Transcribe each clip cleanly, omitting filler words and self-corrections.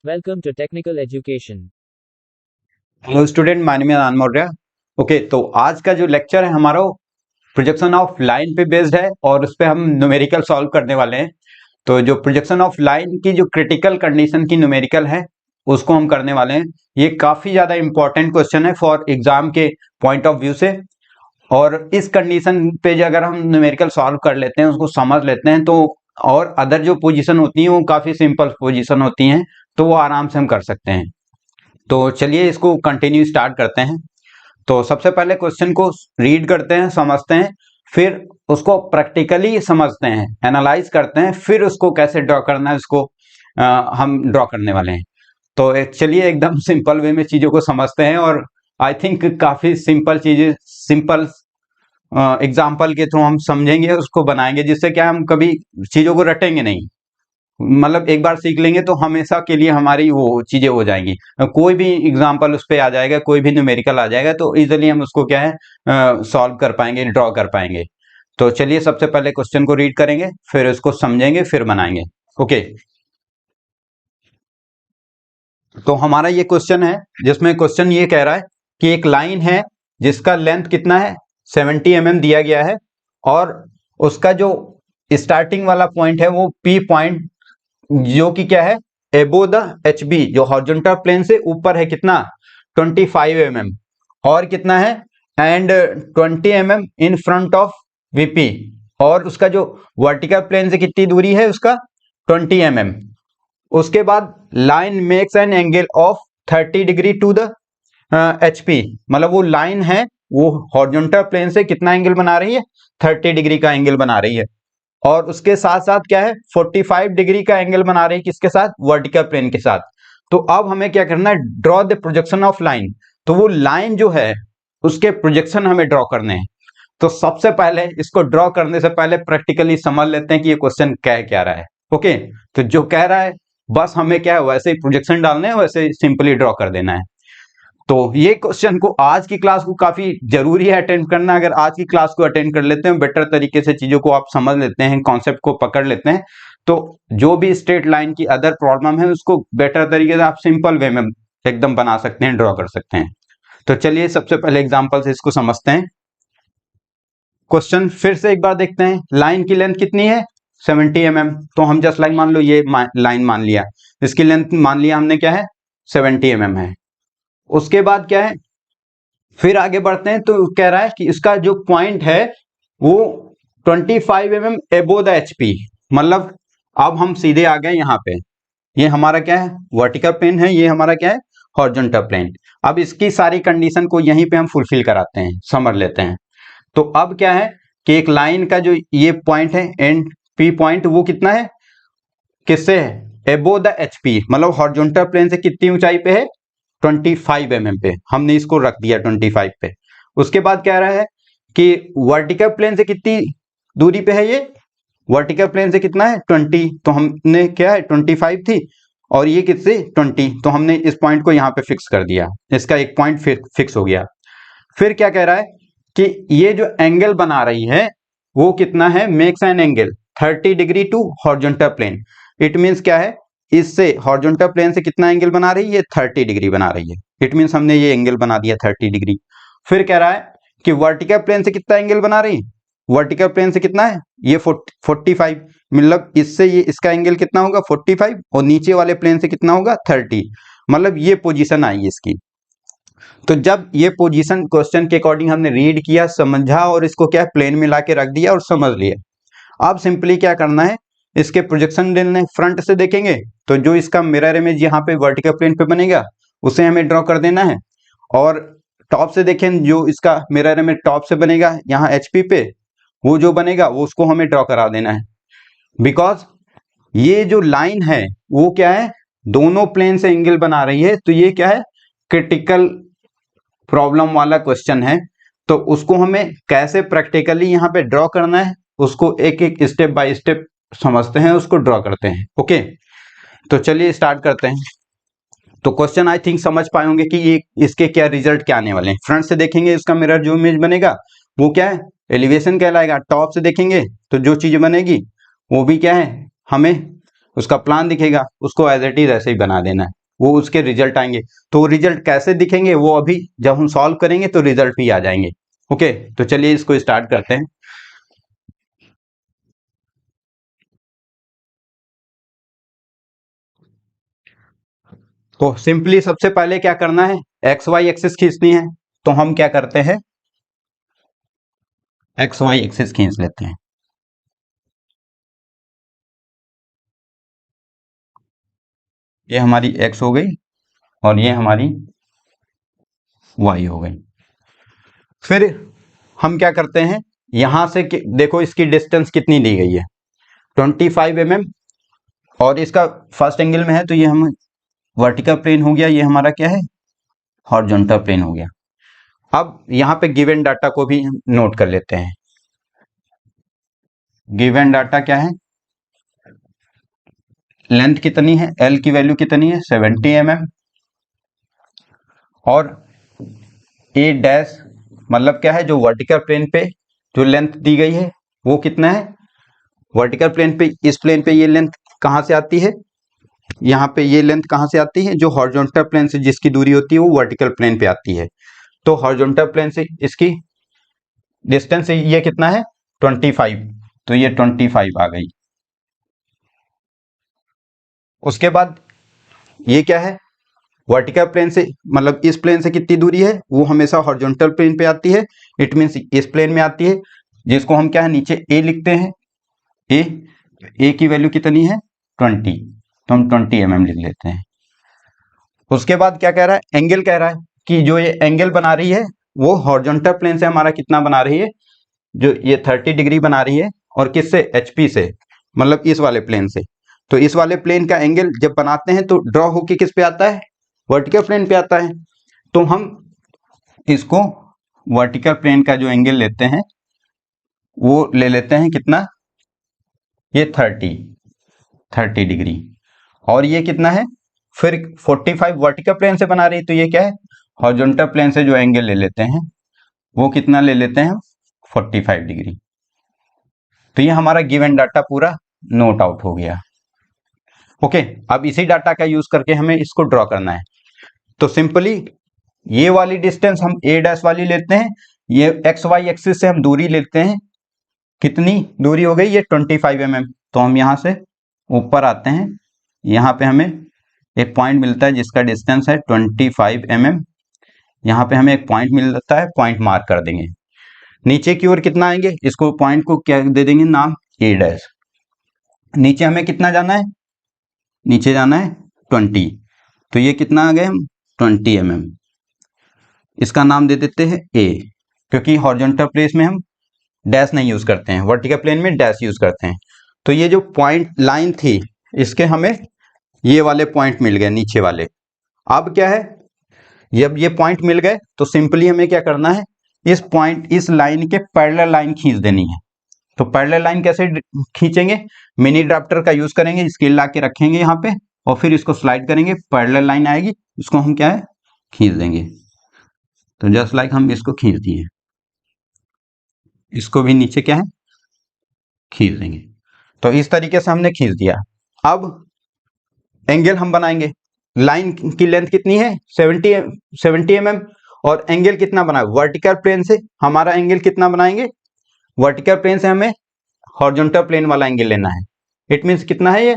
Welcome to Technical Education. Hello student, my name is Anand Maurya. Okay, तो आज का जो लेक्चर है हमारा प्रोजेक्शन ऑफ लाइन पे बेस्ड है और उस पे हम न्यूमेरिकल सॉल्व करने वाले हैं। तो जो प्रोजेक्शन ऑफ लाइन की जो क्रिटिकल कंडीशन की न्यूमेरिकल है उसको हम करने वाले हैं। ये काफी ज्यादा इंपॉर्टेंट क्वेश्चन है फॉर एग्जाम के पॉइंट ऑफ व्यू से। और इस कंडीशन पे जो अगर हम न्यूमेरिकल सॉल्व कर लेते हैं, उसको समझ लेते हैं, तो और अदर जो पोजीशन होती हैं वो काफी सिंपल पोजीशन होती हैं, तो वो आराम से हम कर सकते हैं। तो चलिए इसको कंटिन्यू स्टार्ट करते हैं। तो सबसे पहले क्वेश्चन को रीड करते हैं, समझते हैं, फिर उसको प्रैक्टिकली समझते हैं, एनालाइज करते हैं, फिर उसको कैसे ड्रॉ करना है उसको हम ड्रॉ करने वाले हैं। तो चलिए एकदम सिंपल वे में चीजों को समझते हैं और आई थिंक काफी सिंपल चीजें सिंपल एग्जाम्पल के थ्रू हम समझेंगे, उसको बनाएंगे, जिससे क्या हम कभी चीजों को रटेंगे नहीं। मतलब एक बार सीख लेंगे तो हमेशा के लिए हमारी वो चीजें हो जाएंगी। कोई भी एग्जांपल उस पे आ जाएगा, कोई भी न्यूमेरिकल आ जाएगा, तो इजीली हम उसको क्या है सॉल्व कर पाएंगे, ड्रॉ कर पाएंगे। तो चलिए सबसे पहले क्वेश्चन को रीड करेंगे, फिर उसको समझेंगे, फिर बनाएंगे। ओके, तो हमारा ये क्वेश्चन है जिसमें क्वेश्चन ये कह रहा है कि एक लाइन है जिसका लेंथ कितना है 70 mm दिया गया है, और उसका जो स्टार्टिंग वाला पॉइंट है वो P पॉइंट, जो कि क्या है एबो द एच बी, जो हॉरिजॉन्टल प्लेन से ऊपर है, कितना 25 mm, और कितना है and 20 mm in front of VP, और उसका जो वर्टिकल प्लेन से कितनी दूरी है उसका 20 mm। उसके बाद line makes an angle of 30 degree to the H P, मतलब वो लाइन है वो हॉरिजॉन्टल प्लेन से कितना एंगल बना रही है 30 डिग्री का एंगल बना रही है, और उसके साथ साथ क्या है 45 डिग्री का एंगल बना रही है, किसके साथ वर्टिकल प्लेन के साथ। तो अब हमें क्या करना है, draw the projection of line. तो वो लाइन जो है उसके प्रोजेक्शन हमें ड्रॉ करने हैं। तो सबसे पहले इसको ड्रॉ करने से पहले प्रैक्टिकली समझ लेते हैं कि ये क्वेश्चन कह क्या रहा है। ओके, तो जो कह रहा है बस हमें क्या है वैसे ही प्रोजेक्शन डालने हैं, वैसे ही सिंपली ड्रॉ कर देना है। तो ये क्वेश्चन को आज की क्लास को काफी जरूरी है अटेंड करना। अगर आज की क्लास को अटेंड कर लेते हैं, बेटर तरीके से चीजों को आप समझ लेते हैं, कॉन्सेप्ट को पकड़ लेते हैं, तो जो भी स्ट्रेट लाइन की अदर प्रॉब्लम है उसको बेटर तरीके से आप सिंपल वे में एकदम बना सकते हैं, ड्रॉ कर सकते हैं। तो चलिए सबसे पहले एग्जाम्पल से इसको समझते हैं। क्वेश्चन फिर से एक बार देखते हैं। लाइन की लेंथ कितनी है 70 mm। तो हम जस्ट लाइन मान लो, ये लाइन मान लिया, इसकी लेंथ मान लिया हमने क्या है 70 mm है। उसके बाद क्या है, फिर आगे बढ़ते हैं, तो कह रहा है कि इसका जो पॉइंट है वो 25 mm एबो द एचपी, मतलब अब हम सीधे आ गए यहाँ पे। ये हमारा क्या है वर्टिकल प्लेन है, ये हमारा क्या है हॉरिजॉन्टल प्लेन। अब इसकी सारी कंडीशन को यहीं पे हम फुलफिल कराते हैं, समझ लेते हैं। तो अब क्या है कि एक लाइन का जो ये पॉइंट है एंड पी पॉइंट, वो कितना है, किससे है एबो द एचपी, मतलब हॉरिजॉन्टल प्लेन से कितनी ऊंचाई पे है 25 mm पे, हमने इसको रख दिया 25 पे। उसके बाद कह रहा है कि वर्टिकल प्लेन से कितनी दूरी पे है, ये वर्टिकल प्लेन से कितना है 20, तो हमने क्या है 25 थी, और ये किससे 20, तो हमने इस पॉइंट को यहाँ पे फिक्स कर दिया, इसका एक पॉइंट फिक्स हो गया। फिर क्या कह रहा है कि ये जो एंगल बना रही है वो कितना है, makes an angle 30 degree to horizontal plane. It means क्या है, इससे हॉरिजॉन्टल प्लेन से कितना एंगल बना रही है, ये 30 डिग्री बना रही है। इट मीन्स हमने ये एंगल बना दिया 30 डिग्री। फिर कह रहा है कि वर्टिकल प्लेन से कितना एंगल बना रही है, वर्टिकल प्लेन से कितना है ये 45, मतलब इससे ये इसका एंगल कितना होगा 45, और नीचे वाले प्लेन से कितना होगा 30, मतलब ये पोजीशन आई है इसकी। तो जब ये पोजीशन क्वेश्चन के अकॉर्डिंग हमने रीड किया, समझा, और इसको क्या प्लेन में ला के रख दिया और समझ लिया। अब सिंपली क्या करना है, इसके प्रोजेक्शन लेने, फ्रंट से देखेंगे तो जो इसका मिरर इमेज यहाँ पे वर्टिकल प्लेन पे बनेगा उसे हमें ड्रॉ कर देना है, और टॉप से देखें जो इसका मिरर इमेज टॉप से बनेगा यहाँ एचपी पे, वो जो बनेगा वो उसको हमें ड्रॉ करा देना है। बिकॉज ये जो लाइन है वो क्या है दोनों प्लेन से एंगल बना रही है, तो ये क्या है क्रिटिकल प्रॉब्लम वाला क्वेश्चन है। तो उसको हमें कैसे प्रैक्टिकली यहाँ पे ड्रॉ करना है उसको एक एक स्टेप बाय स्टेप समझते हैं, उसको ड्रॉ करते हैं। ओके, तो चलिए स्टार्ट करते हैं। तो क्वेश्चन आई थिंक समझ पाए होंगे कि ये इसके क्या रिजल्ट क्या आने वाले हैं। फ्रंट से देखेंगे इसका मिरर जो इमेज बनेगा वो क्या है एलिवेशन कहलाएगा। टॉप से देखेंगे तो जो चीज बनेगी वो भी क्या है हमें उसका प्लान दिखेगा, उसको एज इट इज ऐसे ही बना देना है, वो उसके रिजल्ट आएंगे। तो रिजल्ट कैसे दिखेंगे वो अभी जब हम सॉल्व करेंगे तो रिजल्ट भी आ जाएंगे। ओके, तो चलिए इसको स्टार्ट करते हैं। तो सिंपली सबसे पहले क्या करना है, एक्स वाई एक्सिस खींचनी है। तो हम क्या करते हैं, एक्स वाई एक्सिस खींच लेते हैं। ये हमारी एक्स हो गई और ये हमारी वाई हो गई। फिर हम क्या करते हैं, यहां से देखो इसकी डिस्टेंस कितनी दी गई है, 25 mm, और इसका फर्स्ट एंगल में है तो ये हम वर्टिकल प्लेन हो गया, ये हमारा क्या है, हॉरिजॉन्टल प्लेन हो गया। अब यहाँ पे गिवन डाटा को भी नोट कर लेते हैं। गिवन डाटा क्या है, लेंथ कितनी है, एल की वैल्यू कितनी है 70 mm, और ए डैश मतलब क्या है, जो वर्टिकल प्लेन पे जो लेंथ दी गई है वो कितना है, वर्टिकल प्लेन पे, इस प्लेन पे ये लेंथ कहाँ से आती है, यहाँ पे ये लेंथ कहाँ से आती है, जो हॉरिजॉन्टल प्लेन से जिसकी दूरी होती है वो वर्टिकल प्लेन पे आती है। तो हॉरिजॉन्टल प्लेन से इसकी डिस्टेंस ये कितना है 25, तो ये 25 आ गई। उसके बाद ये क्या है, वर्टिकल प्लेन से मतलब इस प्लेन से कितनी दूरी है, वो हमेशा हॉरिजॉन्टल प्लेन पे आती है, इट मीन्स इस प्लेन में आती है, जिसको हम क्या है नीचे ए लिखते हैं। ए की वैल्यू कितनी है 20, तो हम 20 mm लिख लेते हैं। उसके बाद क्या कह रहा है, एंगल कह रहा है कि जो ये एंगल बना रही है वो हॉरिजॉन्टल प्लेन से हमारा कितना बना रही है, जो ये 30 डिग्री बना रही है, और किससे, एचपी से, मतलब इस वाले प्लेन से। तो इस वाले प्लेन का एंगल जब बनाते हैं तो ड्रॉ होके किस पे आता है, वर्टिकल प्लेन पे आता है। तो हम इसको वर्टिकल प्लेन का जो एंगल लेते हैं वो ले लेते हैं कितना, ये 30 डिग्री, और ये कितना है, फिर 45 वर्टिकल प्लेन से बना रही है, तो ये क्या है, हॉरिजॉन्टल प्लेन से जो एंगल ले लेते हैं वो कितना ले लेते हैं 45 डिग्री। तो ये हमारा गिवन डाटा पूरा नोट आउट हो गया। ओके, अब इसी डाटा का यूज करके हमें इसको ड्रॉ करना है। तो सिंपली ये वाली डिस्टेंस हम ए डैश वाली लेते हैं, ये एक्स वाई एक्सिस से हम दूरी लेते हैं, कितनी दूरी हो गई, ये 25 mm। तो हम यहाँ से ऊपर आते हैं, यहाँ पे हमें एक पॉइंट मिलता है जिसका डिस्टेंस है 25 mm। यहाँ पे हमें एक पॉइंट मिलता है, पॉइंट मार्क कर देंगे। नीचे की ओर कितना आएंगे, इसको पॉइंट को क्या दे देंगे नाम, ए डैश। नीचे हमें कितना जाना है, नीचे जाना है 20, तो ये कितना आ गए हम 20 mm। इसका नाम दे देते हैं ए, क्योंकि हॉरिजॉन्टल प्लेन में हम डैश नहीं यूज करते हैं, वर्टिकल प्लेन में डैश यूज करते हैं। तो ये जो पॉइंट लाइन थी इसके हमें ये वाले पॉइंट मिल गए नीचे वाले। अब क्या है, जब ये पॉइंट मिल गए तो सिंपली हमें क्या करना है, इस पॉइंट, इस लाइन के पैरेलल लाइन खींच देनी है। तो पैरेलल लाइन कैसे खींचेंगे, मिनी ड्राफ्टर का यूज करेंगे, स्केल ला के रखेंगे यहाँ पे और फिर इसको स्लाइड करेंगे, पैरेलल लाइन आएगी, इसको हम क्या है खींच देंगे। तो जस्ट लाइक हम इसको खींच दिए, इसको भी नीचे क्या है खींच देंगे। तो इस तरीके से हमने खींच दिया। अब एंगल हम बनाएंगे, लाइन की लेंथ कितनी है 70 mm, और एंगल कितना बना, वर्टिकल प्लेन से हमारा एंगल कितना बनाएंगे, वर्टिकल प्लेन से हमें हॉरिजॉन्टल प्लेन वाला एंगल लेना है, इट मींस कितना है ये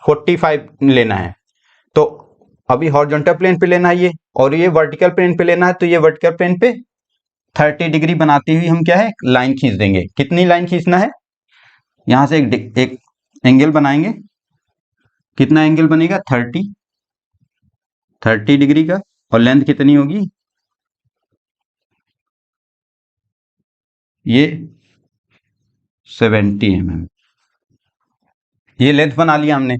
45 लेना है। तो अभी हॉरिजॉन्टल प्लेन पे लेना है ये, और ये वर्टिकल प्लेन पे लेना है, तो ये वर्टिकल प्लेन पे 30 डिग्री बनाती हुई हम क्या है लाइन खींच देंगे। कितनी लाइन खींचना है, यहां से एक एंगल बनाएंगे, कितना एंगल बनेगा 30 डिग्री का, और लेंथ कितनी होगी, ये 70 mm। ये लेंथ बना लिया हमने,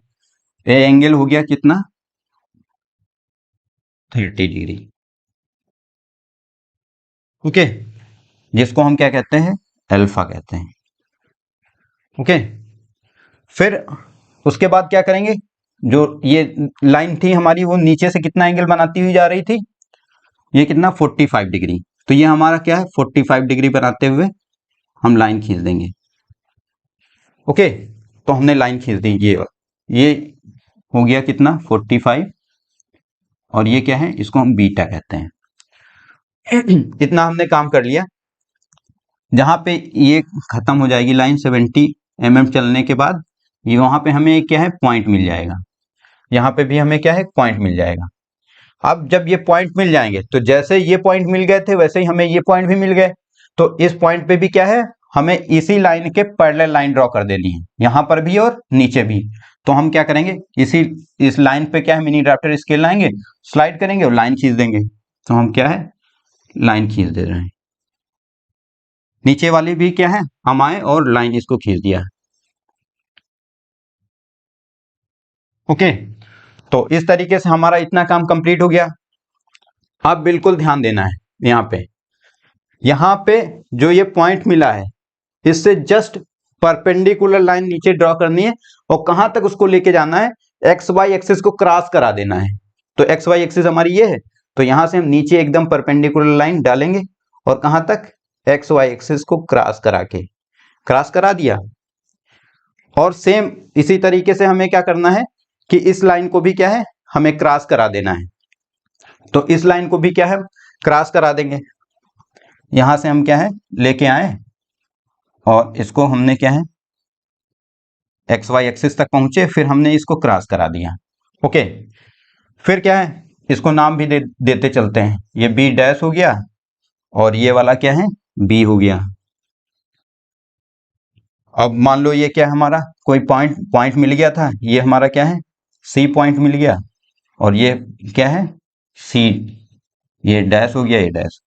ये एंगल हो गया कितना 30 डिग्री। ओके, जिसको हम क्या कहते हैं अल्फा कहते हैं। ओके, फिर उसके बाद क्या करेंगे, जो ये लाइन थी हमारी वो नीचे से कितना एंगल बनाती हुई जा रही थी, ये कितना 45 डिग्री। तो ये हमारा क्या है 45 डिग्री बनाते हुए हम लाइन खींच देंगे। ओके, तो हमने लाइन खींच दी ये। ये हो गया कितना 45, और ये क्या है, इसको हम बीटा कहते हैं। इतना हमने काम कर लिया। जहां पे ये खत्म हो जाएगी लाइन 70 mm चलने के बाद, ये वहां पे हमें क्या है, पॉइंट मिल जाएगा। यहाँ पे भी हमें क्या है, पॉइंट मिल जाएगा। अब जब ये पॉइंट मिल जाएंगे तो जैसे ये पॉइंट मिल गए थे वैसे ही हमें ये पॉइंट भी मिल गए। तो इस पॉइंट पे भी क्या है, हमें इसी लाइन के पैरेलल लाइन ड्रॉ कर देनी है, यहाँ पर भी और नीचे भी। तो हम क्या करेंगे, इस लाइन पे क्या है, मिनी ड्राफ्टर स्केल लाएंगे, स्लाइड करेंगे और लाइन खींच देंगे। तो हम क्या है, लाइन खींच दे रहे हैं। नीचे वाली भी क्या है, हम आए और लाइन इसको खींच दिया। ओके, तो इस तरीके से हमारा इतना काम कंप्लीट हो गया। अब बिल्कुल ध्यान देना है, यहाँ पे जो ये पॉइंट मिला है इससे जस्ट परपेंडिकुलर लाइन नीचे ड्रॉ करनी है, और कहां तक उसको लेके जाना है, एक्स वाई एक्सिस को क्रॉस करा देना है। तो एक्स वाई एक्सिस हमारी ये है, तो यहां से हम नीचे एकदम परपेंडिकुलर लाइन डालेंगे, और कहां तक, एक्स वाई एक्सिस को क्रॉस करा दिया। और सेम इसी तरीके से हमें क्या करना है कि इस लाइन को भी क्या है, हमें क्रॉस करा देना है। तो इस लाइन को भी क्या है, क्रॉस करा देंगे। यहां से हम क्या है, लेके आए और इसको हमने क्या है, एक्स वाई एक्सिस तक पहुंचे, फिर हमने इसको क्रॉस करा दिया। ओके, फिर क्या है, इसको नाम भी देते चलते हैं। ये बी डैश हो गया, और ये वाला क्या है, बी हो गया। अब मान लो ये क्या है, हमारा कोई पॉइंट मिल गया था, ये हमारा क्या है, सी पॉइंट मिल गया, और ये क्या है, सी, ये डैश हो गया, ये डैश।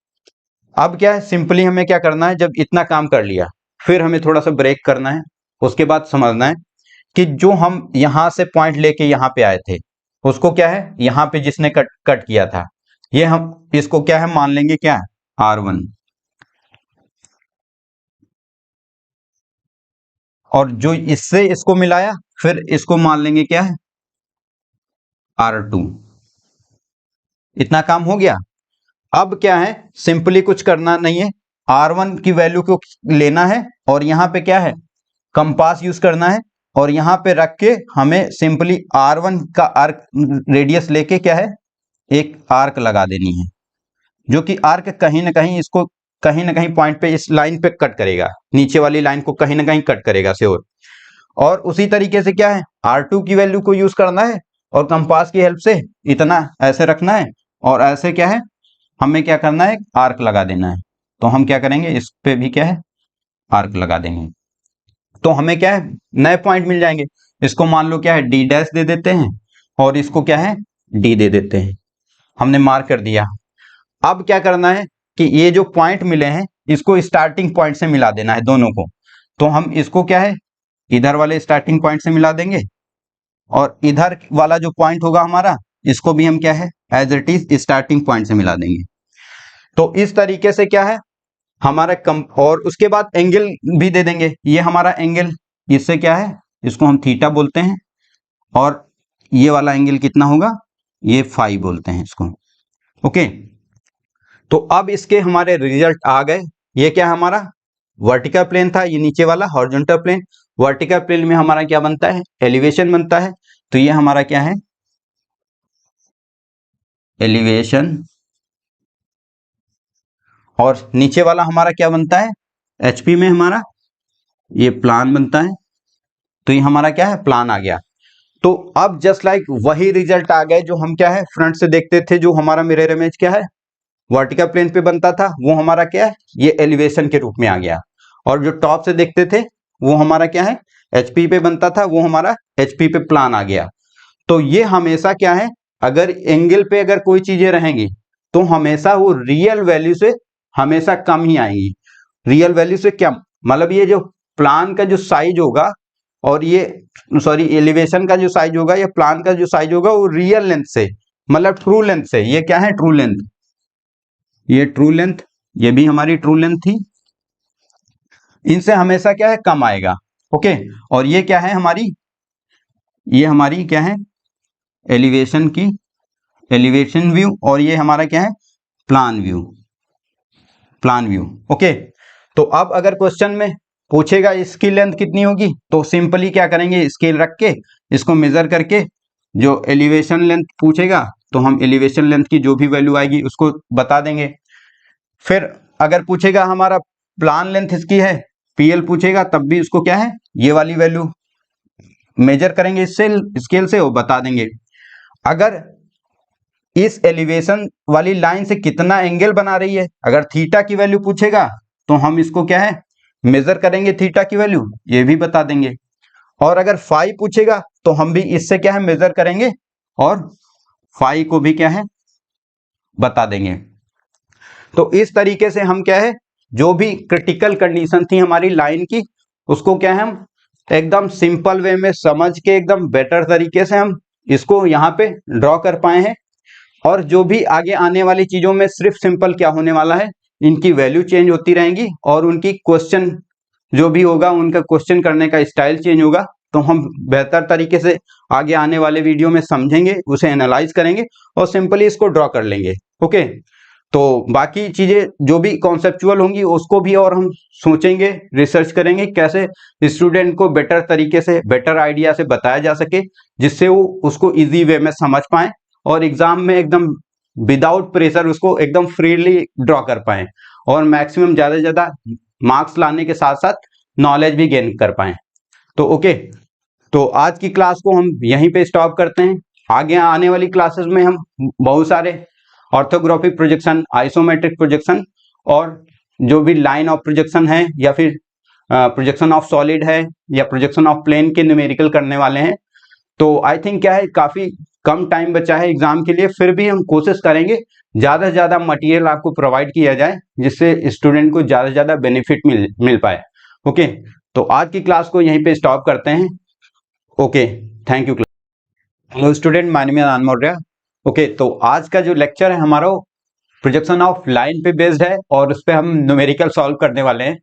अब क्या है, सिंपली हमें क्या करना है, जब इतना काम कर लिया फिर हमें थोड़ा सा ब्रेक करना है। उसके बाद समझना है कि जो हम यहां से पॉइंट लेके यहां पे आए थे, उसको क्या है, यहां पे जिसने कट किया था, ये हम इसको क्या है, मान लेंगे क्या, R1। और जो इससे इसको मिलाया, फिर इसको मान लेंगे क्या है, R2। इतना काम हो गया। अब क्या है, सिंपली कुछ करना नहीं है, R1 की वैल्यू को लेना है, और यहां पे क्या है, कंपास यूज करना है, और यहां पे रख के हमें सिंपली R1 का आर्क रेडियस लेके क्या है, एक आर्क लगा देनी है, जो कि आर्क कहीं ना कहीं इसको कहीं ना कहीं पॉइंट पे, इस लाइन पे कट करेगा, नीचे वाली लाइन को कहीं ना कहीं कट करेगा श्योर। और उसी तरीके से क्या है, R2 की वैल्यू को यूज करना है, और कंपास की हेल्प से इतना ऐसे रखना है, और ऐसे क्या है, हमें क्या करना है, आर्क लगा देना है। तो हम क्या करेंगे, इस पे भी क्या है, आर्क लगा देंगे। तो हमें क्या है, नए पॉइंट मिल जाएंगे। इसको मान लो क्या है, डी डैश दे देते हैं, और इसको क्या है, डी दे देते हैं। हमने मार्क कर दिया। अब क्या करना है कि ये जो पॉइंट मिले हैं इसको स्टार्टिंग पॉइंट से मिला देना है दोनों को। तो हम इसको क्या है, इधर वाले स्टार्टिंग पॉइंट से मिला देंगे, और इधर वाला जो पॉइंट होगा हमारा, इसको भी हम क्या है, as it is starting point से मिला देंगे। तो इस तरीके से क्या है हमारा और उसके बाद एंगल भी दे देंगे। ये हमारा एंगल, इससे क्या है, इसको हम थीटा बोलते हैं, और ये वाला एंगल कितना होगा, ये फाई बोलते हैं इसको। ओके, तो अब इसके हमारे रिजल्ट आ गए। ये क्या हमारा वर्टिकल प्लेन था, ये नीचे वाला हॉरिजॉन्टल प्लेन। वर्टिकल प्लेन में हमारा क्या बनता है, एलिवेशन बनता है। तो ये हमारा क्या है, एलिवेशन। और नीचे वाला हमारा क्या बनता है, एचपी में हमारा ये प्लान बनता है। तो ये हमारा क्या है, प्लान आ गया। तो अब जस्ट लाइक वही रिजल्ट आ गए जो हम क्या है, फ्रंट से देखते थे। जो हमारा मिरर इमेज क्या है, वर्टिकल प्लेन पे बनता था, वो हमारा क्या है, ये एलिवेशन के रूप में आ गया। और जो टॉप से देखते थे वो हमारा क्या है, एचपी पे बनता था, वो हमारा एचपी पे प्लान आ गया। तो ये हमेशा क्या है, अगर एंगल पे अगर कोई चीजें रहेंगी तो हमेशा वो रियल वैल्यू से हमेशा कम ही आएंगी। रियल वैल्यू से क्या मतलब, ये जो प्लान का जो साइज होगा, और ये सॉरी एलिवेशन का जो साइज होगा, या प्लान का जो साइज होगा, वो रियल लेंथ से, मतलब ट्रू लेंथ से, ये क्या है, ट्रू लेंथ, ये ट्रू लेंथ, ये भी हमारी ट्रू लेंथ थी, इनसे हमेशा क्या है, कम आएगा। ओके, और ये क्या है हमारी, ये हमारी क्या है, एलिवेशन की, एलिवेशन व्यू, और ये हमारा क्या है, plan view, plan view. Okay, तो अब अगर क्वेश्चन में पूछेगा इसकी लेंथ कितनी होगी, तो सिंपली क्या करेंगे, स्केल रख के इसको मेजर करके जो एलिवेशन लेंथ पूछेगा तो हम एलिवेशन लेंथ की जो भी वैल्यू आएगी उसको बता देंगे। फिर अगर पूछेगा हमारा प्लान लेंथ इसकी है, पीएल पूछेगा, तब भी उसको क्या है ये वाली वैल्यू मेजर करेंगे इससे स्केल से वो बता देंगे। अगर इस एलिवेशन वाली लाइन से कितना एंगल बना रही है, अगर थीटा की वैल्यू पूछेगा तो हम इसको क्या है मेजर करेंगे, थीटा की वैल्यू ये भी बता देंगे। और अगर फाई पूछेगा तो हम भी इससे क्या है मेजर करेंगे और फाई को भी क्या है बता देंगे। तो इस तरीके से हम क्या है जो भी क्रिटिकल कंडीशन थी हमारी लाइन की उसको क्या है हम एकदम सिंपल वे में समझ के एकदम बेटर तरीके से हम इसको यहाँ पे ड्रॉ कर पाए हैं। और जो भी आगे आने वाली चीजों में सिर्फ सिंपल क्या होने वाला है, इनकी वैल्यू चेंज होती रहेंगी और उनकी क्वेश्चन जो भी होगा उनका क्वेश्चन करने का स्टाइल चेंज होगा। तो हम बेहतर तरीके से आगे आने वाले वीडियो में समझेंगे, उसे एनालाइज करेंगे और सिंपली इसको ड्रॉ कर लेंगे। ओके, तो बाकी चीजें जो भी कॉन्सेप्चुअल होंगी उसको भी और हम सोचेंगे, रिसर्च करेंगे कैसे स्टूडेंट को बेटर तरीके से बेटर आइडिया से बताया जा सके जिससे वो उसको इजी वे में समझ पाए और एग्जाम में एकदम विदाउट प्रेशर उसको एकदम फ्रीली ड्रॉ कर पाए और मैक्सिमम ज्यादा से ज्यादा मार्क्स लाने के साथ साथ नॉलेज भी गेन कर पाए। तो ओके, तो आज की क्लास को हम यहीं पे स्टॉप करते हैं। आगे आने वाली क्लासेस में हम बहुत सारे ऑर्थोग्राफिक प्रोजेक्शन, आइसोमेट्रिक प्रोजेक्शन और जो भी लाइन ऑफ प्रोजेक्शन है या फिर प्रोजेक्शन ऑफ सॉलिड है या प्रोजेक्शन ऑफ प्लेन के न्यूमेरिकल करने वाले हैं। तो आई थिंक क्या है काफी कम टाइम बचा है एग्जाम के लिए, फिर भी हम कोशिश करेंगे ज्यादा से ज्यादा मटेरियल आपको प्रोवाइड किया जाए जिससे स्टूडेंट को ज्यादा से ज्यादा बेनिफिट मिल पाए। ओके, तो आज की क्लास को यहीं पे स्टॉप करते हैं। Okay, thank you. Hello student, my name is Anand Maurya. Okay, तो आज का जो लेक्चर है हमारा प्रोजेक्शन ऑफ लाइन पे बेस्ड है और उस पर हम न्यूमेरिकल सॉल्व करने वाले हैं।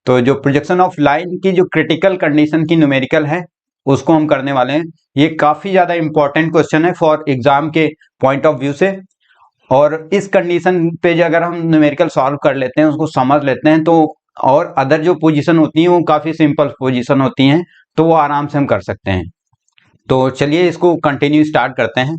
तो जो प्रोजेक्शन ऑफ लाइन की जो क्रिटिकल कंडीशन की न्यूमेरिकल है उसको हम करने वाले हैं। ये काफी ज्यादा इंपॉर्टेंट क्वेश्चन है फॉर एग्जाम के पॉइंट ऑफ व्यू से। और इस कंडीशन पे जो अगर हम न्यूमेरिकल सॉल्व कर लेते हैं, उसको समझ लेते हैं, तो और अदर जो पोजीशन होती हैं वो काफी सिंपल पोजीशन होती हैं, तो वो आराम से हम कर सकते हैं। तो चलिए इसको कंटिन्यू स्टार्ट करते हैं।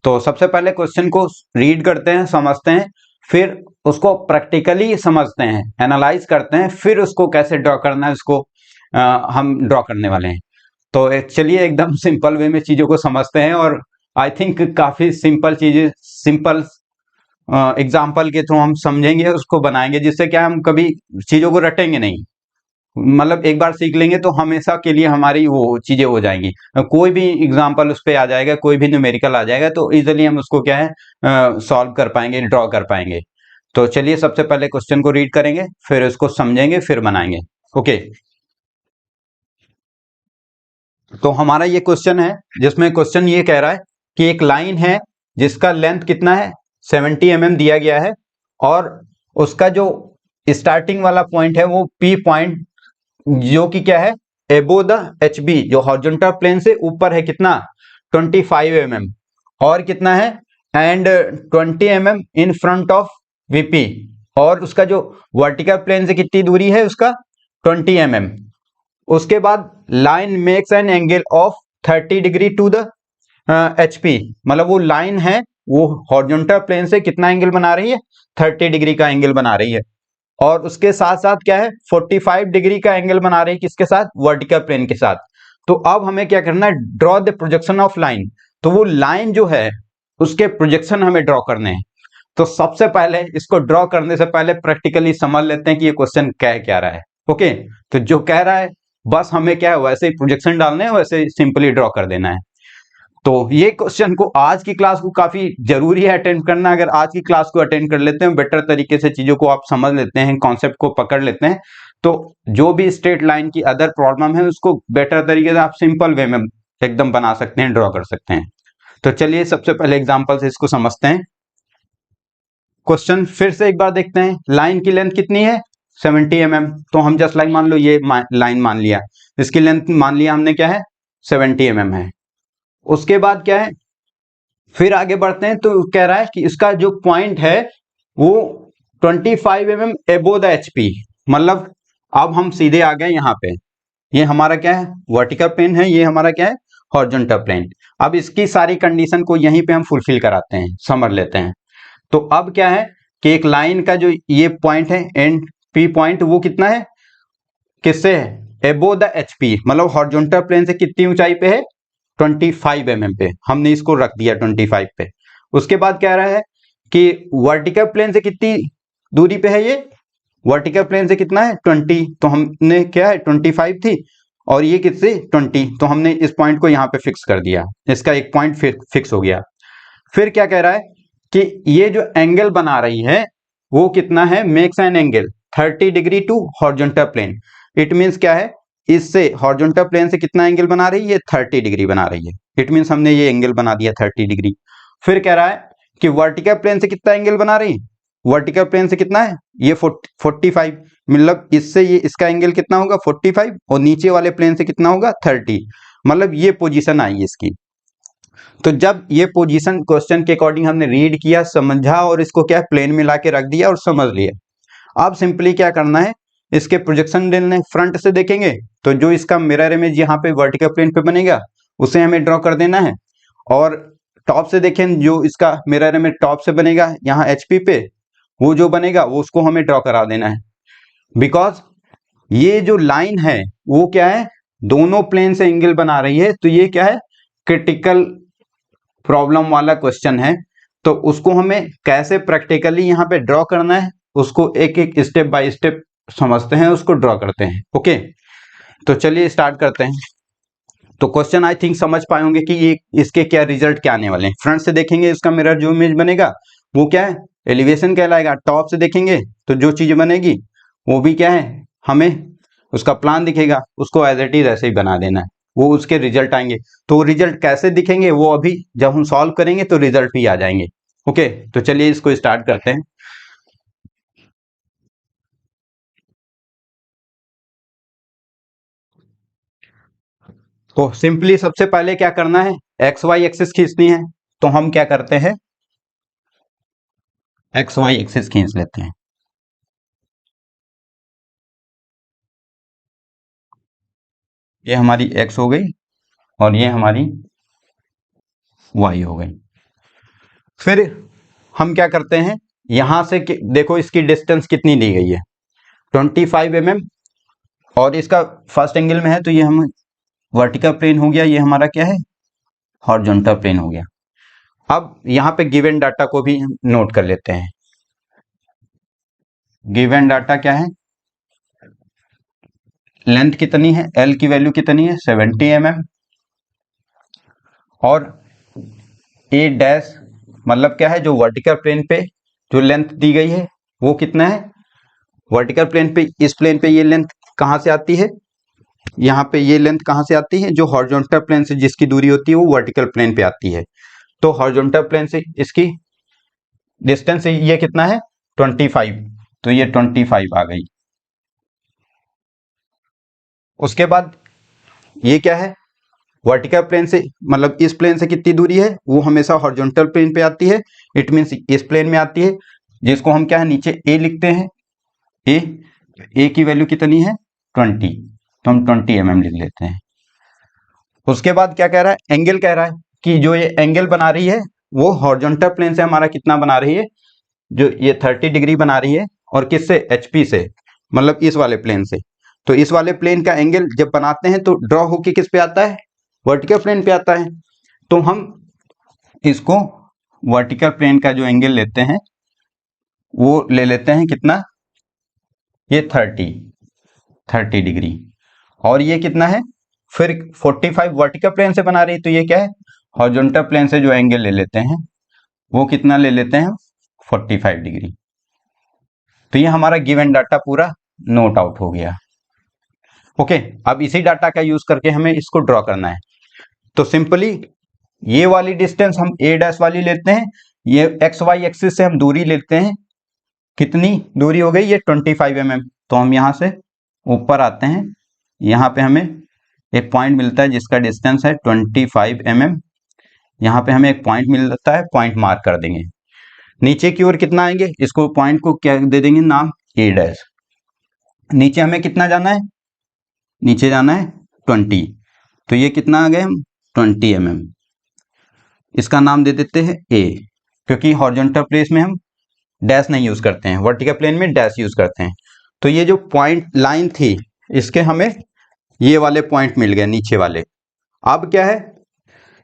तो सबसे पहले क्वेश्चन को रीड करते हैं, समझते हैं, फिर उसको प्रैक्टिकली समझते हैं, एनालाइज करते हैं, फिर उसको कैसे ड्रॉ करना है उसको हम ड्रॉ करने वाले हैं। तो चलिए एकदम सिंपल वे में चीजों को समझते हैं और आई थिंक काफी सिंपल चीजें सिंपल एग्जाम्पल के थ्रू हम समझेंगे, उसको बनाएंगे, जिससे क्या हम कभी चीजों को रटेंगे नहीं। मतलब एक बार सीख लेंगे तो हमेशा के लिए हमारी वो चीजें हो जाएंगी। कोई भी एग्जाम्पल उस पर आ जाएगा, कोई भी न्यूमेरिकल आ जाएगा तो इजीली हम उसको क्या है सॉल्व कर पाएंगे, ड्रॉ कर पाएंगे। तो चलिए सबसे पहले क्वेश्चन को रीड करेंगे, फिर उसको समझेंगे, फिर बनाएंगे। ओके, तो हमारा ये क्वेश्चन है जिसमें क्वेश्चन ये कह रहा है कि एक लाइन है जिसका लेंथ कितना है 70 mm दिया गया है और उसका जो स्टार्टिंग वाला पॉइंट है वो P पॉइंट जो कि क्या है एबो द HB, जो हॉरिजॉन्टल प्लेन से ऊपर है, कितना 25 mm और कितना है and 20 mm in front of VP, और उसका जो वर्टिकल प्लेन से कितनी दूरी है उसका 20 mm। उसके बाद line makes an angle of 30 degree to the HP, मतलब वो लाइन है वो हॉरिजॉन्टल प्लेन से कितना एंगल बना रही है 30 डिग्री का एंगल बना रही है और उसके साथ साथ क्या है 45 डिग्री का एंगल बना रही है किसके साथ, वर्टिकल प्लेन के साथ। तो अब हमें क्या करना है, draw the projection of line. तो वो लाइन जो है उसके प्रोजेक्शन हमें ड्रॉ करने हैं। तो सबसे पहले इसको ड्रॉ करने से पहले प्रैक्टिकली समझ लेते हैं कि ये क्वेश्चन कह क्या रहा है। ओके, तो जो कह रहा है बस हमें क्या है वैसे ही प्रोजेक्शन डालने हैं, वैसे ही सिंपली ड्रॉ कर देना है। तो ये क्वेश्चन को आज की क्लास को काफी जरूरी है अटेंड करना। अगर आज की क्लास को अटेंड कर लेते हैं, बेटर तरीके से चीजों को आप समझ लेते हैं, कॉन्सेप्ट को पकड़ लेते हैं, तो जो भी स्ट्रेट लाइन की अदर प्रॉब्लम है उसको बेटर तरीके से आप सिंपल वे में एकदम बना सकते हैं, ड्रॉ कर सकते हैं। तो चलिए सबसे पहले एग्जाम्पल से इसको समझते हैं। क्वेश्चन फिर से एक बार देखते हैं। लाइन की लेंथ कितनी है 70 mm, तो हम जस्ट लाइन मान लो ये लाइन मान लिया, इसकी लेंथ मान लिया हमने क्या है 70 mm है। उसके बाद क्या है फिर आगे बढ़ते हैं, तो कह रहा है कि इसका जो पॉइंट है वो 25 mm एबो द HP, मतलब अब हम सीधे आ गए यहाँ पे, ये हमारा क्या है वर्टिकल प्लेन है, ये हमारा क्या है हॉरिजॉन्टल प्लेन। अब इसकी सारी कंडीशन को यहीं पे हम फुलफिल कराते हैं, समझ लेते हैं। तो अब क्या है कि एक लाइन का जो ये पॉइंट है एंड पी पॉइंट, वो कितना है, किससे है, एबो द एचपी, मतलब हॉरिजॉन्टल प्लेन से कितनी ऊंचाई पे है, 25 mm पे। हमने इसको रख दिया 25 पे। उसके बाद कह रहा है कि वर्टिकल प्लेन से कितनी दूरी पे है, ये वर्टिकल प्लेन से कितना है 20, तो हमने क्या है 25 थी, और ये कितने 20, तो हमने इस पॉइंट को यहाँ पे फिक्स कर दिया, इसका एक पॉइंट फिक्स हो गया। फिर क्या कह रहा है कि ये जो एंगल बना रही है वो कितना है, makes an angle 30 degree to horizontal plane. It means क्या है, इससे हॉरिजॉन्टल प्लेन से कितना एंगल बना रही है, ये 30 डिग्री बना रही है। इट मीन्स हमने ये एंगल बना दिया 30 डिग्री। फिर कह रहा है कि वर्टिकल प्लेन से कितना एंगल बना रही है, वर्टिकल प्लेन से कितना है, ये 45, मतलब इससे ये इसका एंगल कितना होगा 45, और नीचे वाले प्लेन से कितना होगा 30, मतलब ये पोजीशन आई इसकी। तो जब ये पोजीशन क्वेश्चन के अकॉर्डिंग हमने रीड किया, समझा, और इसको क्या प्लेन में लाके रख दिया और समझ लिया। अब सिंपली क्या करना है, इसके प्रोजेक्शन लेने, फ्रंट से देखेंगे तो जो इसका मिरर इमेज यहाँ पे वर्टिकल प्लेन पे बनेगा उसे हमें ड्रॉ कर देना है, और टॉप से देखें जो इसका मिरर इमेज टॉप से बनेगा यहाँ एचपी पे, वो जो बनेगा वो उसको हमें ड्रॉ करा देना है। बिकॉज ये जो लाइन है वो क्या है, दोनों प्लेन से एंगल बना रही है, तो ये क्या है, क्रिटिकल प्रॉब्लम वाला क्वेश्चन है। तो उसको हमें कैसे प्रैक्टिकली यहाँ पे ड्रॉ करना है, उसको एक एक स्टेप बाय स्टेप समझते हैं, उसको ड्रॉ करते हैं। ओके, तो चलिए स्टार्ट करते हैं। तो क्वेश्चन आई थिंक समझ पाए होंगे कि ये इसके क्या रिजल्ट क्या आने वाले हैं। फ्रंट से देखेंगे इसका मिरर जो इमेज बनेगा वो क्या है, एलिवेशन कहलाएगा। टॉप से देखेंगे तो जो चीज बनेगी वो भी क्या है, हमें उसका प्लान दिखेगा, उसको एज इट इज ऐसे ही बना देना है, वो उसके रिजल्ट आएंगे। तो रिजल्ट कैसे दिखेंगे वो अभी जब हम सॉल्व करेंगे तो रिजल्ट भी आ जाएंगे। ओके, तो चलिए इसको स्टार्ट करते हैं। तो सिंपली सबसे पहले क्या करना है, एक्स वाई एक्सिस खींचनी है। तो हम क्या करते हैं, एक्स वाई एक्सिस खींच लेते हैं। ये हमारी एक्स हो गई और ये हमारी वाई हो गई। फिर हम क्या करते हैं, यहां से देखो इसकी डिस्टेंस कितनी दी गई है 25 mm, और इसका फर्स्ट एंगल में है तो ये हम वर्टिकल प्लेन हो गया, ये हमारा क्या है हॉरिजॉन्टल प्लेन हो गया। अब यहाँ पे गिवन डाटा को भी हम नोट कर लेते हैं। गिवन डाटा क्या है, लेंथ कितनी है, एल की वैल्यू कितनी है 70 mm, और ए डैश मतलब क्या है, जो वर्टिकल प्लेन पे जो लेंथ दी गई है वो कितना है, वर्टिकल प्लेन पे, इस प्लेन पे ये लेंथ कहाँ से आती है, यहाँ पे ये लेंथ कहाँ से आती है, जो हॉरिजॉन्टल प्लेन से जिसकी दूरी होती है वो वर्टिकल प्लेन पे आती है। तो हॉरिजॉन्टल प्लेन से इसकी डिस्टेंस ये कितना है 25, तो ये 25 आ गई। उसके बाद ये क्या है, वर्टिकल प्लेन से मतलब इस प्लेन से कितनी दूरी है, वो हमेशा हॉरिजॉन्टल प्लेन पे आती है, इट मीन्स इस प्लेन में आती है, जिसको हम क्या है नीचे ए लिखते हैं। ए की वैल्यू कितनी है 20, तो हम 20 mm लिख लेते हैं। उसके बाद क्या कह रहा है, एंगल कह रहा है कि जो ये एंगल बना रही है वो हॉरिजॉन्टल प्लेन से हमारा कितना बना रही है, जो ये 30 डिग्री बना रही है, और किससे, एचपी से, मतलब इस वाले प्लेन से। तो इस वाले प्लेन का एंगल जब बनाते हैं तो ड्रॉ होके किस पे आता है, वर्टिकल प्लेन पे आता है। तो हम इसको वर्टिकल प्लेन का जो एंगल लेते हैं वो ले लेते हैं कितना, ये 30 डिग्री, और ये कितना है, फिर 45 वर्टिकल प्लेन से बना रही, तो ये क्या है हॉरिजॉन्टल प्लेन से जो एंगल ले लेते हैं वो कितना ले लेते हैं 45 डिग्री। तो ये हमारा गिवन डाटा पूरा नोट आउट हो गया। ओके, अब इसी डाटा का यूज करके हमें इसको ड्रॉ करना है। तो सिंपली ये वाली डिस्टेंस हम ए डैश वाली लेते हैं, ये एक्स वाई एक्सिस से हम दूरी लेते हैं, कितनी दूरी हो गई ये 25 mm। तो हम यहाँ से ऊपर आते हैं, यहाँ पे हमें एक पॉइंट मिलता है जिसका डिस्टेंस है 25 mm। यहाँ पे हमें एक पॉइंट मिलता है, पॉइंट मार्क कर देंगे। नीचे की ओर कितना आएंगे, इसको पॉइंट को क्या दे देंगे नाम, ए डैश। नीचे हमें कितना जाना है, नीचे जाना है 20, तो ये कितना आ गए हम 20 mm। इसका नाम दे देते हैं ए, क्योंकि हॉरिजॉन्टल प्लेन में हम डैश नहीं यूज करते हैं, वर्टिकल प्लेन में डैश यूज करते हैं। तो ये जो पॉइंट लाइन थी, इसके हमें ये वाले पॉइंट मिल गए नीचे वाले। अब क्या है,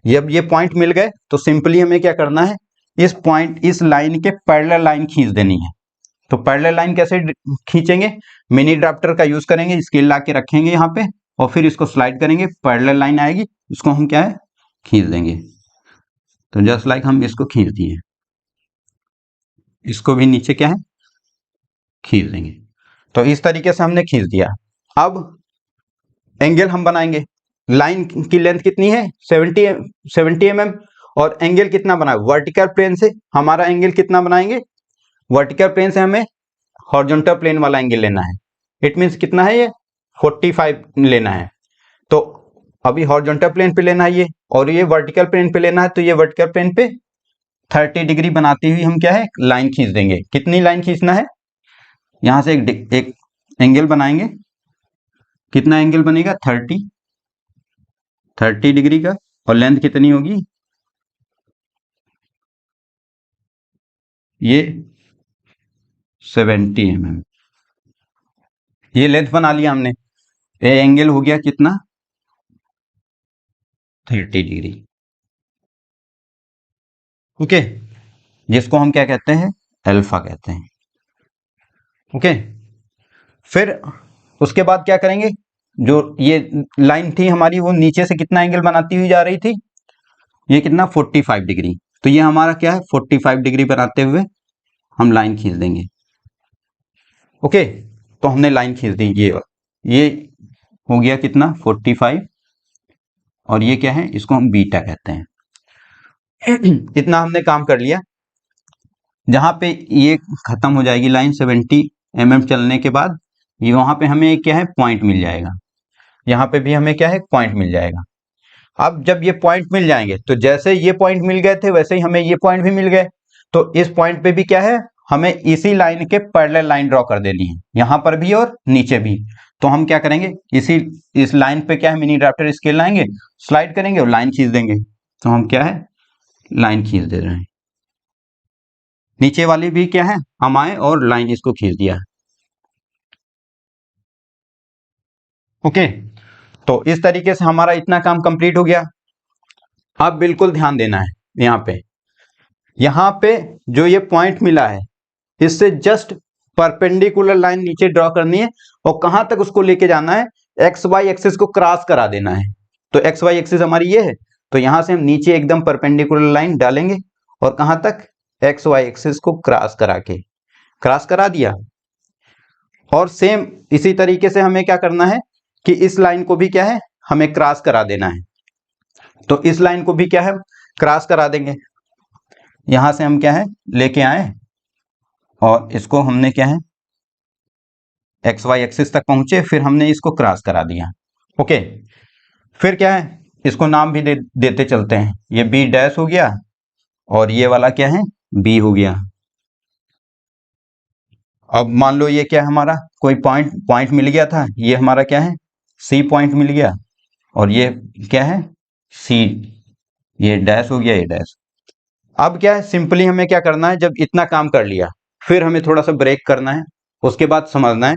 जब ये पॉइंट मिल गए तो सिंपली हमें क्या करना है, इस पॉइंट इस लाइन के पैरेलल लाइन खींच देनी है। तो पैरेलल लाइन कैसे खींचेंगे, मिनी ड्राफ्टर का यूज करेंगे, स्केल ला के रखेंगे यहाँ पे और फिर इसको स्लाइड करेंगे, पैरेलल लाइन आएगी, इसको हम क्या है खींच देंगे। तो जस्ट लाइक हम इसको खींच दिए, इसको भी नीचे क्या है खींच देंगे। तो इस तरीके से हमने खींच दिया। अब एंगल हम बनाएंगे। लाइन की लेंथ कितनी है 70 mm और एंगल कितना बना, वर्टिकल प्लेन से हमारा एंगल कितना बनाएंगे, वर्टिकल प्लेन से हमें हॉरिजॉन्टल प्लेन वाला एंगल लेना है। इट मींस कितना है ये 45 लेना है। तो अभी हॉरिजॉन्टल प्लेन पे लेना है ये, और ये वर्टिकल प्लेन पे लेना है। तो ये वर्टिकल प्लेन पे 30 डिग्री बनाती हुई हम क्या है लाइन खींच देंगे। कितनी लाइन खींचना है, यहां से एक एंगल बनाएंगे। कितना एंगल बनेगा 30 डिग्री का, और लेंथ कितनी होगी ये 70 mm। ये लेंथ बना लिया हमने। ये एंगल हो गया कितना 30 डिग्री। ओके, जिसको हम क्या कहते हैं अल्फा कहते हैं। ओके, फिर उसके बाद क्या करेंगे, जो ये लाइन थी हमारी वो नीचे से कितना एंगल बनाती हुई जा रही थी, ये कितना 45 डिग्री। तो ये हमारा क्या है 45 डिग्री बनाते हुए हम लाइन खींच देंगे। ओके, तो हमने लाइन खींच दी, ये हो गया कितना 45, और ये क्या है इसको हम बीटा कहते हैं। इतना हमने काम कर लिया। जहां पे ये खत्म हो जाएगी लाइन 70 mm चलने के बाद, ये वहां पे हमें क्या है पॉइंट मिल जाएगा। यहाँ पे भी हमें क्या है पॉइंट मिल जाएगा। अब जब ये पॉइंट मिल जाएंगे, तो जैसे ये पॉइंट मिल गए थे वैसे ही हमें ये पॉइंट भी मिल गए। तो इस पॉइंट पे भी क्या है हमें इसी लाइन के पैरेलल लाइन ड्रॉ कर देनी है, यहाँ पर भी और नीचे भी। तो हम क्या करेंगे, इस लाइन पे क्या है मिनी ड्राफ्टर स्केल लाएंगे, स्लाइड करेंगे और लाइन खींच देंगे। तो हम क्या है लाइन खींच दे रहे हैं। नीचे वाली भी क्या है हम आए और लाइन इसको खींच दिया। ओके, तो इस तरीके से हमारा इतना काम कंप्लीट हो गया। अब बिल्कुल ध्यान देना है, यहाँ पे जो ये पॉइंट मिला है इससे जस्ट परपेंडिकुलर लाइन नीचे ड्रॉ करनी है, और कहां तक उसको लेके जाना है, एक्स वाई एक्सिस को क्रॉस करा देना है। तो एक्स वाई एक्सिस हमारी ये है, तो यहां से हम नीचे एकदम परपेंडिकुलर लाइन डालेंगे, और कहां तक एक्स वाई एक्सिस को क्रॉस करा दिया। और सेम इसी तरीके से हमें क्या करना है कि इस लाइन को भी क्या है हमें क्रॉस करा देना है। तो इस लाइन को भी क्या है क्रॉस करा देंगे। यहां से हम क्या है लेके आए, और इसको हमने क्या है एक्स वाई एक्सिस तक पहुंचे, फिर हमने इसको क्रॉस करा दिया। ओके, फिर क्या है इसको नाम भी देते चलते हैं। ये बी डैश हो गया, और ये वाला क्या है बी हो गया। अब मान लो ये क्या है हमारा कोई पॉइंट मिल गया था, ये हमारा क्या है सी पॉइंट मिल गया, और ये क्या है सी, ये डैश हो गया, ये डैश। अब क्या है सिंपली हमें क्या करना है, जब इतना काम कर लिया फिर हमें थोड़ा सा ब्रेक करना है। उसके बाद समझना है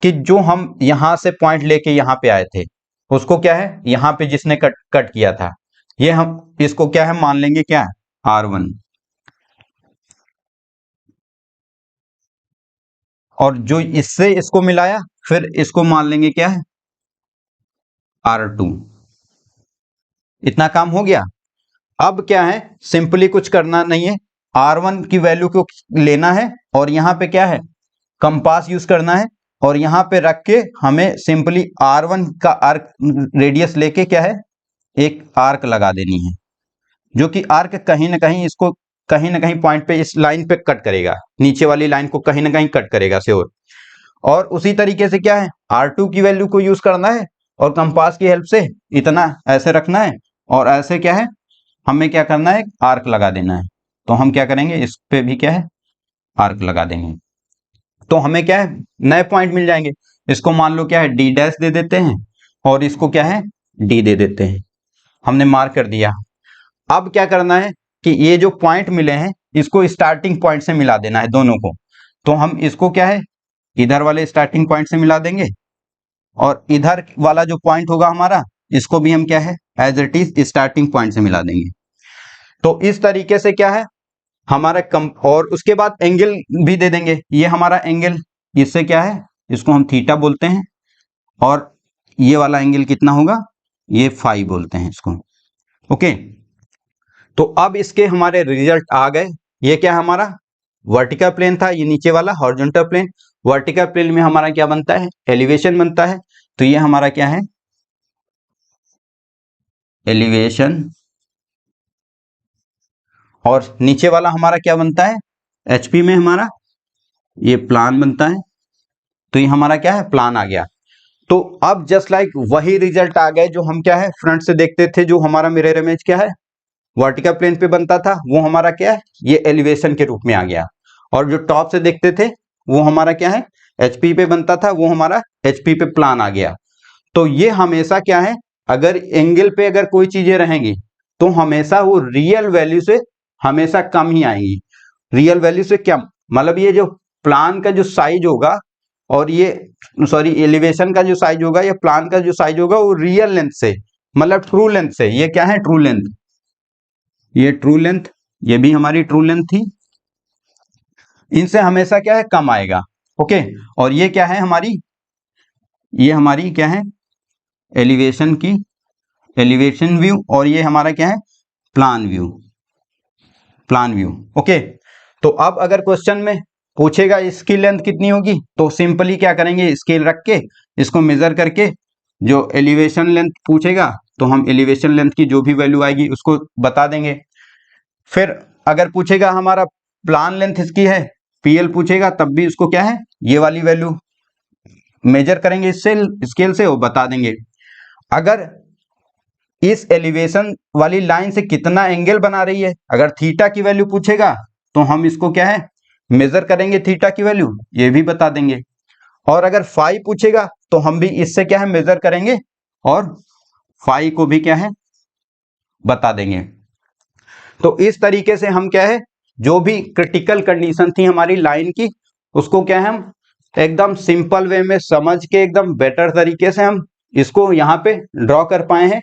कि जो हम यहां से पॉइंट लेके यहां पे आए थे, उसको क्या है यहां पे जिसने कट किया था, ये हम इसको क्या है मान लेंगे क्या R1, और जो इससे इसको मिलाया फिर इसको मान लेंगे क्या है R2। इतना काम हो गया। अब क्या है सिंपली कुछ करना नहीं है, R1 की वैल्यू को लेना है, और यहाँ पे क्या है कंपास यूज करना है, और यहाँ पे रख के हमें सिंपली R1 का आर्क रेडियस लेके क्या है एक आर्क लगा देनी है, जो कि आर्क कहीं ना कहीं इसको कहीं ना कहीं पॉइंट पे इस लाइन पे कट करेगा, नीचे वाली लाइन को कहीं ना कहीं कट करेगा श्योर। और उसी तरीके से क्या है R2 की वैल्यू को यूज करना है, और कंपास की हेल्प से इतना ऐसे रखना है, और ऐसे क्या है हमें क्या करना है आर्क लगा देना है। तो हम क्या करेंगे इस पे भी क्या है आर्क लगा देंगे। तो हमें क्या है नए पॉइंट मिल जाएंगे। इसको मान लो क्या है डी डैश दे देते हैं, और इसको क्या है डी दे देते हैं। हमने मार्क कर दिया। अब क्या करना है कि ये जो पॉइंट मिले हैं इसको स्टार्टिंग पॉइंट से मिला देना है दोनों को। तो हम इसको क्या है इधर वाले स्टार्टिंग पॉइंट से मिला देंगे और इधर वाला जो पॉइंट होगा हमारा इसको भी हम क्या है as it is starting point से मिला देंगे। तो इस तरीके से क्या है हमारा और उसके बाद एंगल भी दे देंगे। ये हमारा एंगल इससे क्या है इसको हम थीटा बोलते हैं और ये वाला एंगल कितना होगा ये फाई बोलते हैं इसको। ओके, तो अब इसके हमारे रिजल्ट आ गए। ये क्या है हमारा वर्टिकल प्लेन था, ये नीचे वाला हॉरिजॉन्टल प्लेन। वर्टिकल प्लेन में हमारा क्या बनता है एलिवेशन बनता है। तो ये हमारा क्या है एलिवेशन, और नीचे वाला हमारा क्या बनता है एचपी में हमारा ये प्लान बनता है। तो ये हमारा क्या है प्लान आ गया। तो अब जस्ट लाइक वही रिजल्ट आ गए जो हम क्या है फ्रंट से देखते थे। जो हमारा मिरर इमेज क्या है वर्टिकल प्लेन पे बनता था वो हमारा क्या है ये एलिवेशन के रूप में आ गया। और जो टॉप से देखते थे वो हमारा क्या है एचपी पे बनता था वो हमारा एचपी पे प्लान आ गया। तो ये हमेशा क्या है अगर एंगल पे अगर कोई चीजें रहेंगी तो हमेशा वो रियल वैल्यू से हमेशा कम ही आएंगी। रियल वैल्यू से क्या मतलब ये जो प्लान का जो साइज होगा और ये सॉरी एलिवेशन का जो साइज होगा या प्लान का जो साइज होगा वो रियल लेंथ से मतलब ट्रू लेंथ से, ये क्या है ट्रू लेंथ, ये ट्रू लेंथ, ये भी हमारी ट्रू लेंथ थी, इनसे हमेशा क्या है कम आएगा। ओके, और ये क्या है हमारी ये हमारी क्या है एलिवेशन की एलिवेशन व्यू और ये हमारा क्या है plan view, plan view. Okay, तो अब अगर क्वेश्चन में पूछेगा इसकी लेंथ कितनी होगी तो सिंपली क्या करेंगे स्केल रख के इसको मेजर करके जो एलिवेशन लेंथ पूछेगा तो हम एलिवेशन लेंथ की जो भी वैल्यू आएगी उसको बता देंगे। फिर अगर पूछेगा हमारा प्लान लेंथ इसकी है पीएल पूछेगा तब भी उसको क्या है ये वाली वैल्यू मेजर करेंगे इससे स्केल से वो बता देंगे। अगर इस एलिवेशन वाली लाइन से कितना एंगल बना रही है अगर थीटा की वैल्यू पूछेगा तो हम इसको क्या है मेजर करेंगे थीटा की वैल्यू ये भी बता देंगे। और अगर फाई पूछेगा तो हम भी इससे क्या है मेजर करेंगे और फाई को भी क्या है बता देंगे। तो इस तरीके से हम क्या है जो भी क्रिटिकल कंडीशन थी हमारी लाइन की उसको क्या है हम एकदम सिंपल वे में समझ के एकदम बेटर तरीके से हम इसको यहाँ पे ड्रॉ कर पाए हैं।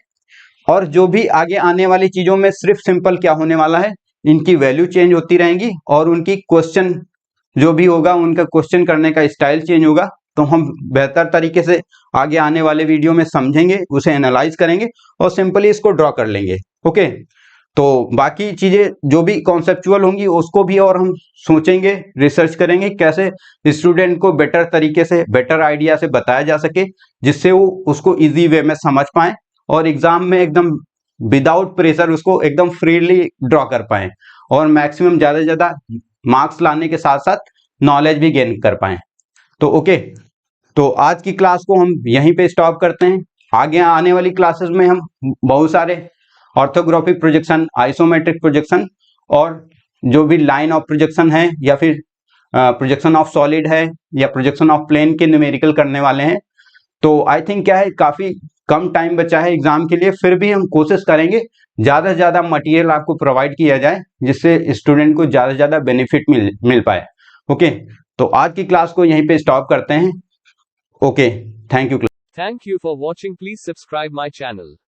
और जो भी आगे आने वाली चीजों में सिर्फ सिंपल क्या होने वाला है इनकी वैल्यू चेंज होती रहेंगी और उनकी क्वेश्चन जो भी होगा उनका क्वेश्चन करने का स्टाइल चेंज होगा। तो हम बेहतर तरीके से आगे आने वाले वीडियो में समझेंगे उसे एनालाइज करेंगे और सिंपली इसको ड्रॉ कर लेंगे। ओके, तो बाकी चीजें जो भी कॉन्सेप्चुअल होंगी उसको भी और हम सोचेंगे रिसर्च करेंगे कैसे स्टूडेंट को बेटर तरीके से बेटर आइडिया से बताया जा सके जिससे वो उसको इजी वे में समझ पाए और एग्जाम में एकदम विदाउट प्रेशर उसको एकदम फ्रीली ड्रॉ कर पाए और मैक्सिमम ज्यादा से ज्यादा मार्क्स लाने के साथ साथ नॉलेज भी गेन कर पाए। तो ओके, तो आज की क्लास को हम यहीं पे स्टॉप करते हैं। आगे आने वाली क्लासेस में हम बहुत सारे ऑर्थोग्राफिक प्रोजेक्शन, आइसोमेट्रिक प्रोजेक्शन और जो भी लाइन ऑफ प्रोजेक्शन है या फिर प्रोजेक्शन ऑफ सॉलिड है या प्रोजेक्शन ऑफ प्लेन के न्यूमेरिकल करने वाले हैं। तो आई थिंक क्या है काफी कम टाइम बचा है एग्जाम के लिए, फिर भी हम कोशिश करेंगे ज्यादा से ज्यादा मटेरियल आपको प्रोवाइड किया जाए जिससे स्टूडेंट को ज्यादा से ज्यादा बेनिफिट मिल पाए। ओके, तो आज की क्लास को यहीं पे स्टॉप करते हैं। Okay, thank you. Thank you for watching. Please subscribe my channel.